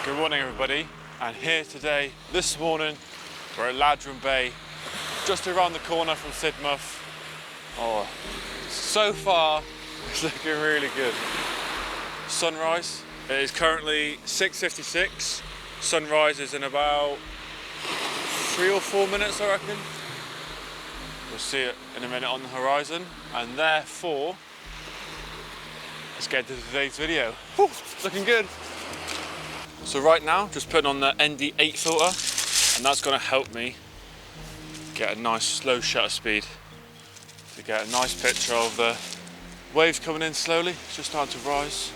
Good morning everybody, and here today, this morning, we're at Ladram Bay, just around the corner from Sidmouth. Oh, so far, it's looking really good. Sunrise, it is currently 6:56. Sunrise is in about 3 or 4 minutes, I reckon. We'll see it in a minute on the horizon, and therefore, let's get into today's video. Whew, it's looking good. So right now, just putting on the ND8 filter, and that's going to help me get a nice slow shutter speed to get a nice picture of the waves coming in slowly. It's just starting to rise.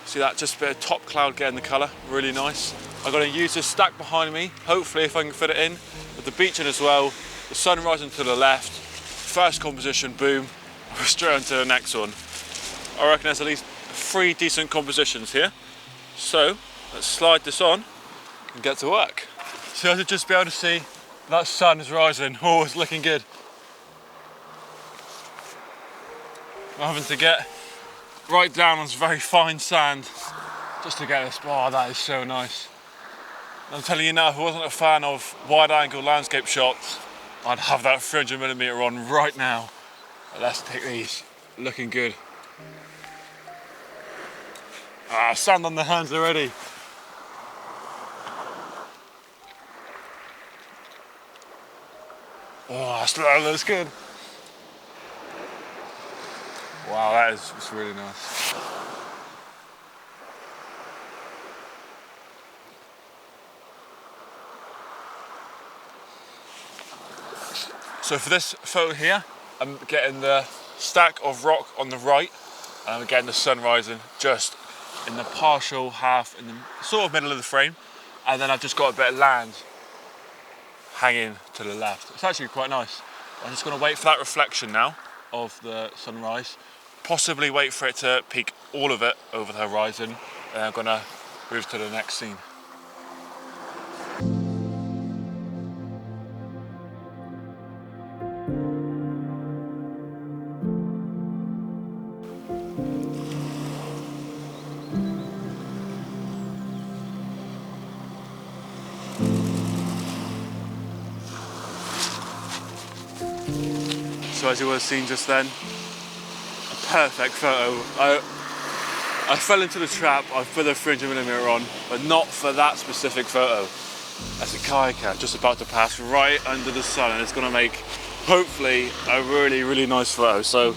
See that, just a bit of top cloud getting the colour, really nice. I'm going to use this stack behind me, hopefully if I can fit it in, with the beach in as well, the sun rising to the left, first composition, boom, we're straight on to the next one. I reckon there's at least 3 decent compositions here. So, let's slide this on and get to work. So as you just be able to see, that sun is rising. Oh, it's looking good. I'm having to get right down on this very fine sand just to get this. Oh, that is so nice. I'm telling you now, if I wasn't a fan of wide-angle landscape shots, I'd have that 300mm on right now. But let's take these. Looking good. Ah, sand on the hands already. Oh, that looks good. Wow, that is just really nice. So for this photo here, I'm getting the stack of rock on the right, and I'm getting the sun rising just in the partial half, in the sort of middle of the frame, and then I've just got a bit of land hanging to the left. It's actually quite nice. I'm just going to wait for that reflection now of the sunrise, possibly wait for it to peak all of it over the horizon, and I'm going to move to the next scene. So as you would have seen just then, a perfect photo. I fell into the trap, I put the 300mm on, but not for that specific photo. That's a kayaker just about to pass right under the sun, and it's going to make, hopefully, a really, really nice photo. So,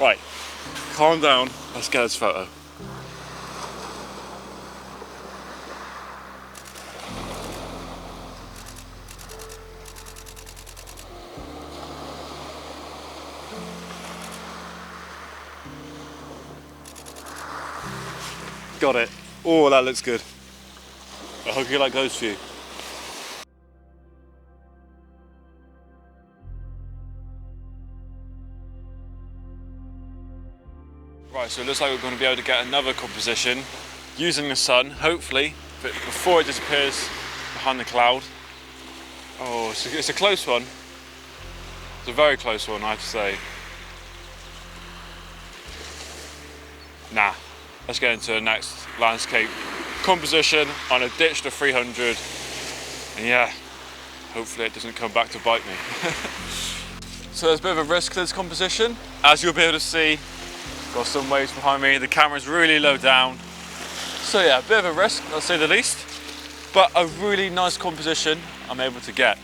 right, calm down, let's get this photo. Got it. Oh, that looks good. I hope you like those few. Right, so it looks like we're going to be able to get another composition using the sun, hopefully, but before it disappears behind the cloud. Oh, it's a close one. It's a very close one, I have to say. Nah. Let's get into the next landscape composition on a ditch to 300, and yeah, hopefully it doesn't come back to bite me. So there's a bit of a risk to this composition. As you'll be able to see, got some waves behind me, the camera's really low down. So yeah, a bit of a risk, let's say the least, but a really nice composition I'm able to get.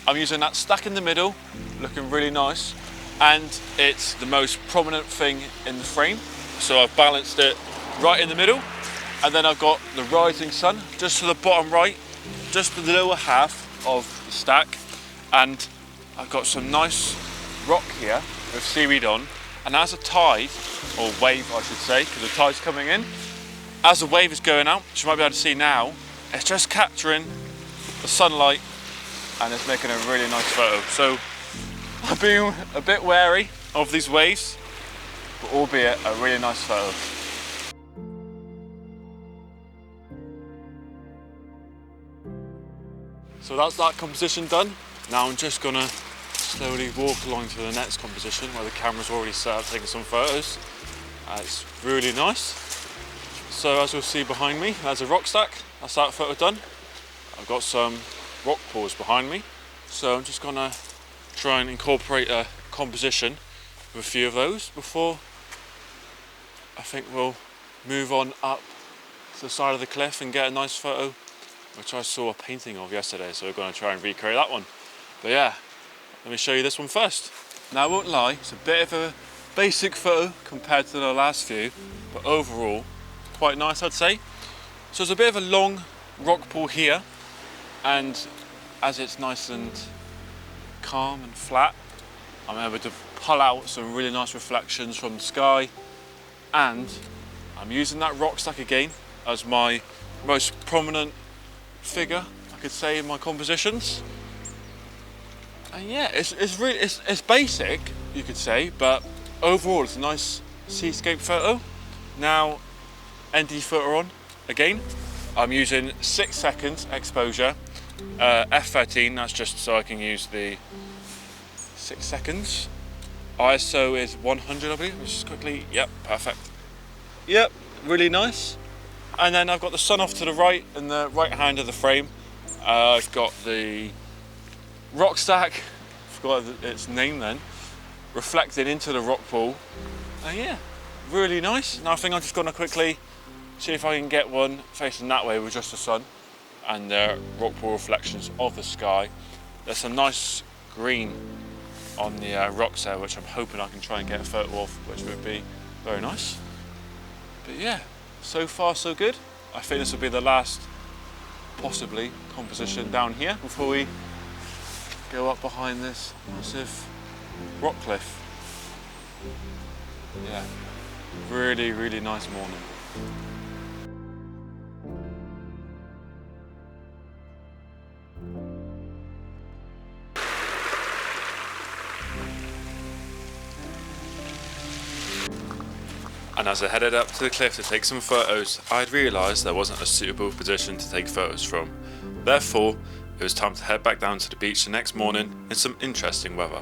I'm using that stack in the middle, looking really nice, and it's the most prominent thing in the frame. So I've balanced it right in the middle, and then I've got the rising sun just to the bottom right, just the lower half of the stack, and I've got some nice rock here with seaweed on, and as a tide, or wave I should say, because the tide's coming in, as the wave is going out, which you might be able to see now, it's just capturing the sunlight and it's making a really nice photo. So I've been a bit wary of these waves, but albeit a really nice photo. So that's that composition done. Now I'm just gonna slowly walk along to the next composition where the camera's already set up taking some photos. It's really nice. So as you'll see behind me, there's a rock stack. That's that photo done. I've got some rock pools behind me. So I'm just gonna try and incorporate a composition with a few of those before I think we'll move on up to the side of the cliff and get a nice photo, which I saw a painting of yesterday, so we're going to try and recreate that one. But yeah, let me show you this one first. Now I won't lie, it's a bit of a basic photo compared to the last few, but overall quite nice, I'd say. So there's a bit of a long rock pool here, and as it's nice and calm and flat, I'm able to pull out some really nice reflections from the sky, and I'm using that rock stack again as my most prominent figure, I could say, in my compositions. And yeah, it's basic, you could say, but overall it's a nice seascape photo. Now, ND filter on again. I'm using 6 seconds exposure, f13, that's just so I can use the 6 seconds. ISO is 100, I believe, which is quickly, yep, perfect. Yep, really nice. And then I've got the sun off to the right in the right hand of the frame. I've got the rock stack, forgot its name then, reflecting into the rock pool. And yeah, really nice. Now I think I'm just gonna quickly see if I can get one facing that way with just the sun and the rock pool reflections of the sky. There's some nice green on the rocks there, which I'm hoping I can try and get a photo of, which would be very nice. But yeah, so far so good. I think this will be the last, possibly, composition down here before we go up behind this massive rock cliff. Yeah, really, really nice morning. And as I headed up to the cliff to take some photos, I had realised there wasn't a suitable position to take photos from. Therefore, it was time to head back down to the beach the next morning in some interesting weather.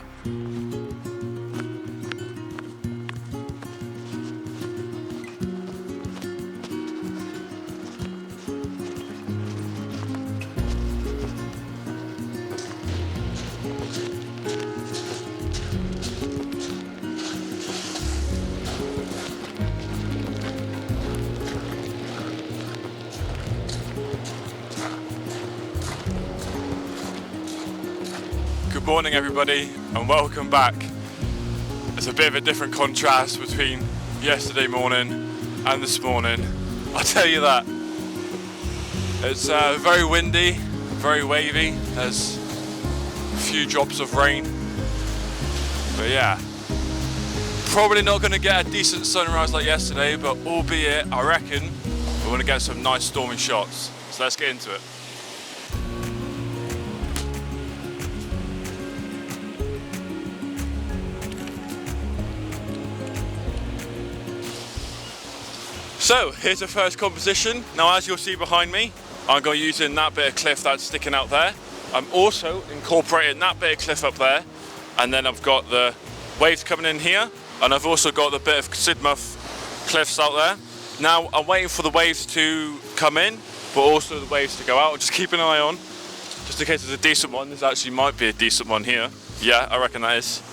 Good morning everybody and welcome back. It's a bit of a different contrast between yesterday morning and this morning, I'll tell you that. It's very windy, very wavy, there's a few drops of rain, but yeah, probably not going to get a decent sunrise like yesterday, but albeit I reckon we're going to get some nice stormy shots, so let's get into it. So here's the first composition. Now as you'll see behind me, I'm going to be using that bit of cliff that's sticking out there. I'm also incorporating that bit of cliff up there, and then I've got the waves coming in here, and I've also got the bit of Sidmouth cliffs out there. Now I'm waiting for the waves to come in, but also the waves to go out. Just keep an eye on, just in case there's a decent one. This actually might be a decent one here. Yeah, I reckon that is.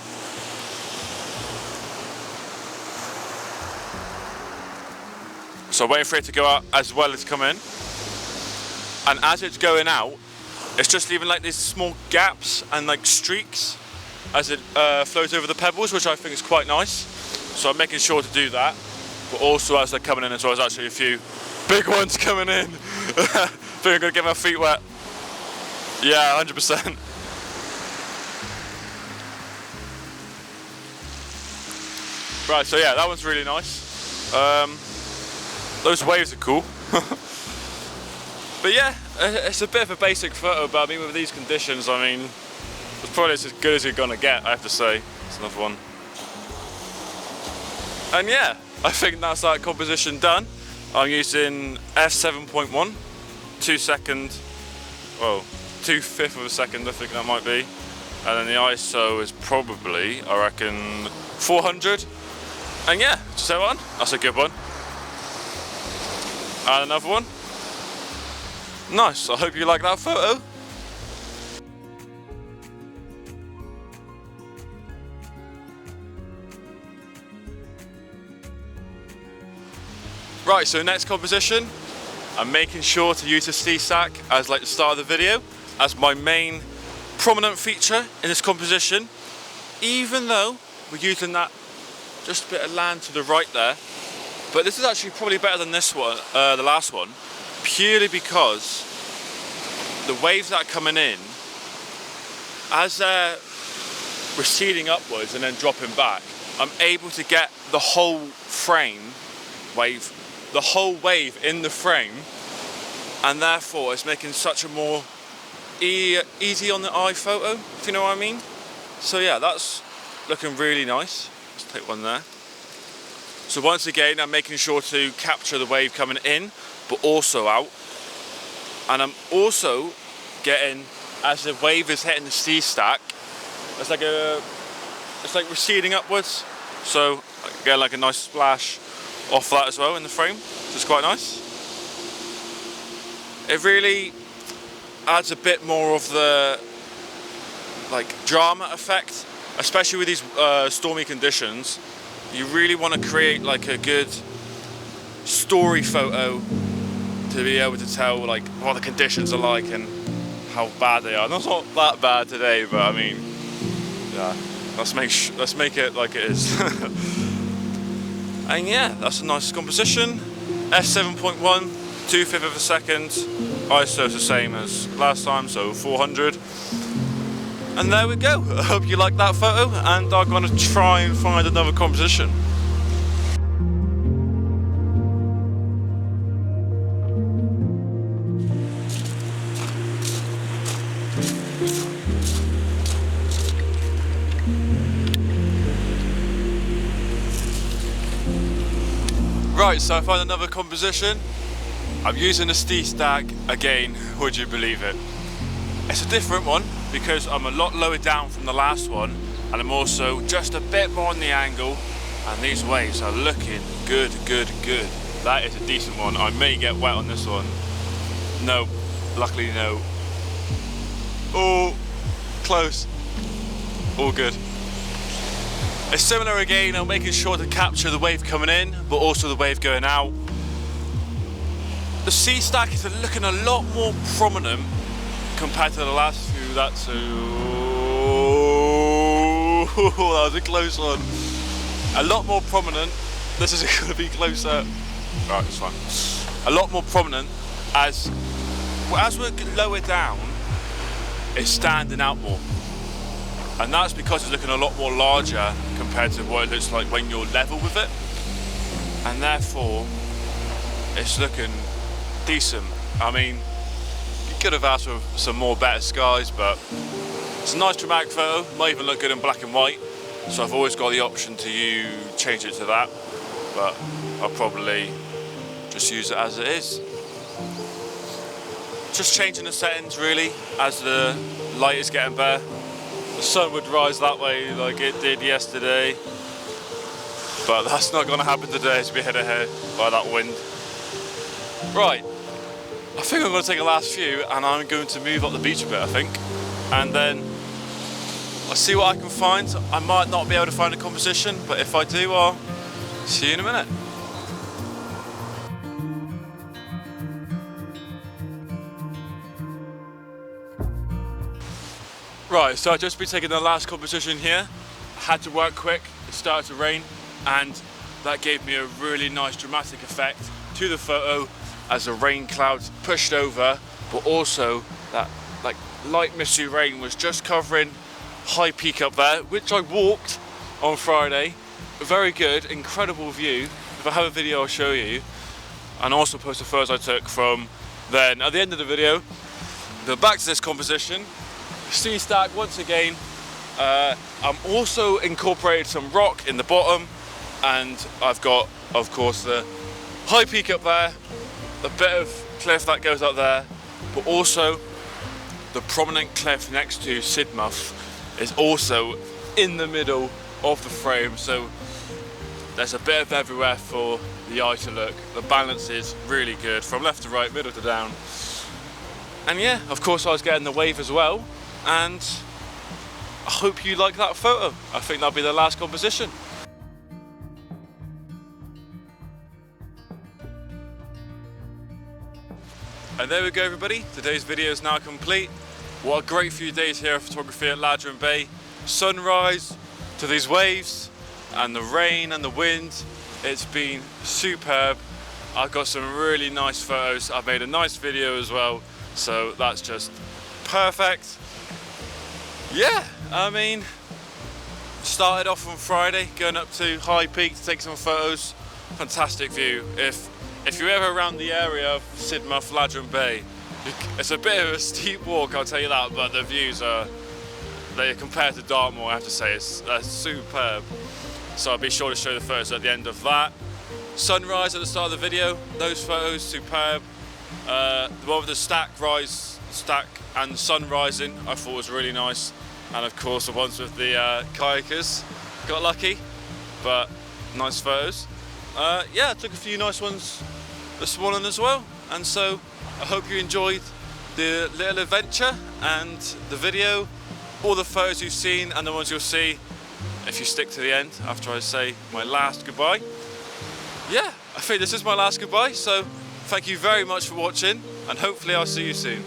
So I'm waiting for it to go out as well as come in. And as it's going out, it's just leaving like these small gaps and like streaks as it flows over the pebbles, which I think is quite nice. So I'm making sure to do that. But also as they're coming in as well, there's actually a few big ones coming in. I think I'm gonna get my feet wet. Yeah, 100%. Right, so yeah, that one's really nice. Those waves are cool. But yeah, it's a bit of a basic photo, but I mean with these conditions, I mean, it's probably as good as you're gonna get, I have to say. It's another one. And yeah, I think that's that composition done. I'm using f7.1, 2 second, well, 2/5 of a second, I think that might be. And then the ISO is probably, I reckon, 400. And yeah, just that one, that's a good one. And another one. Nice, I hope you like that photo. Right, so next composition, I'm making sure to use the Seascape as like the start of the video as my main prominent feature in this composition, even though we're using that just a bit of land to the right there. But this is actually probably better than this one, the last one, purely because the waves that are coming in, as they're receding upwards and then dropping back, I'm able to get the whole frame wave, the whole wave in the frame, and therefore it's making such a more easy on the eye photo, if you know what I mean. So yeah, that's looking really nice. Let's take one there. So once again, I'm making sure to capture the wave coming in, but also out. And I'm also getting, as the wave is hitting the Seascape, it's like receding upwards. So I get like a nice splash off that as well in the frame, which is quite nice. It really adds a bit more of the like drama effect, especially with these stormy conditions. You really want to create like a good story photo to be able to tell like what the conditions are like and how bad they are. Not that bad today, but I mean, yeah, let's make it like it is. And yeah, that's a nice composition. f7.1, 2/5 of a second. ISO is the same as last time, so 400. And there we go. I hope you like that photo, and I'm gonna try and find another composition. Right, so I found another composition. I'm using the Seascape again, would you believe it? It's a different one because I'm a lot lower down from the last one, and I'm also just a bit more on the angle, and these waves are looking good. That is a decent one. I may get wet on this one. No, luckily no. Oh, close. All good. It's similar again, I'm making sure to capture the wave coming in, but also the wave going out. The Seascape is looking a lot more prominent compared to the last few. That was a close one. A lot more prominent. This is going to be closer. Right, it's fine. A lot more prominent as we're lower down, it's standing out more. And that's because it's looking a lot more larger compared to what it looks like when you're level with it. And therefore, it's looking decent. I mean, you could have asked for some more better skies, but it's a nice dramatic photo. Might even look good in black and white. So I've always got the option to change it to that, but I'll probably just use it as it is. Just changing the settings really as the light is getting better. The sun would rise that way like it did yesterday, but that's not going to happen today as we head ahead by that wind. Right, I think I'm going to take a last few and I'm going to move up the beach a bit, I think, and then I'll see what I can find. I might not be able to find a composition, but if I do, I'll see you in a minute. Right, so I've just been taking the last composition here. I had to work quick, it started to rain, and that gave me a really nice dramatic effect to the photo as the rain clouds pushed over, but also that like light misty rain was just covering High Peak up there, which I walked on Friday. Very good, incredible view. If I have a video, I'll show you, and also post the photos I took from then. At the end of the video, go back to this composition. Seascape once again. I'm also incorporated some rock in the bottom, and I've got, of course, the High Peak up there, a bit of cliff that goes up there, but also the prominent cliff next to Sidmouth is also in the middle of the frame, so there's a bit of everywhere for the eye to look. The balance is really good from left to right, middle to down. And yeah, of course I was getting the wave as well, and I hope you like that photo. I think that'll be the last composition. And there we go everybody, today's video is now complete. What a great few days here of photography at Ladram Bay. Sunrise to these waves and the rain and the wind. It's been superb. I've got some really nice photos. I've made a nice video as well, so that's just perfect. Yeah, I mean, started off on Friday, going up to High Peak to take some photos. Fantastic view. If you're ever around the area of Sidmouth, Ladram Bay, it's a bit of a steep walk, I'll tell you that, but the views are, compared to Dartmoor, I have to say, it's superb. So I'll be sure to show the photos at the end of that. Sunrise at the start of the video, those photos, superb. The one with the stack and sun rising, I thought was really nice. And of course the ones with the kayakers, got lucky, but nice photos. Yeah, I took a few nice ones this morning as well, and so I hope you enjoyed the little adventure and the video, all the photos you've seen and the ones you'll see if you stick to the end after I say my last goodbye. Yeah, I think this is my last goodbye, so thank you very much for watching and hopefully I'll see you soon.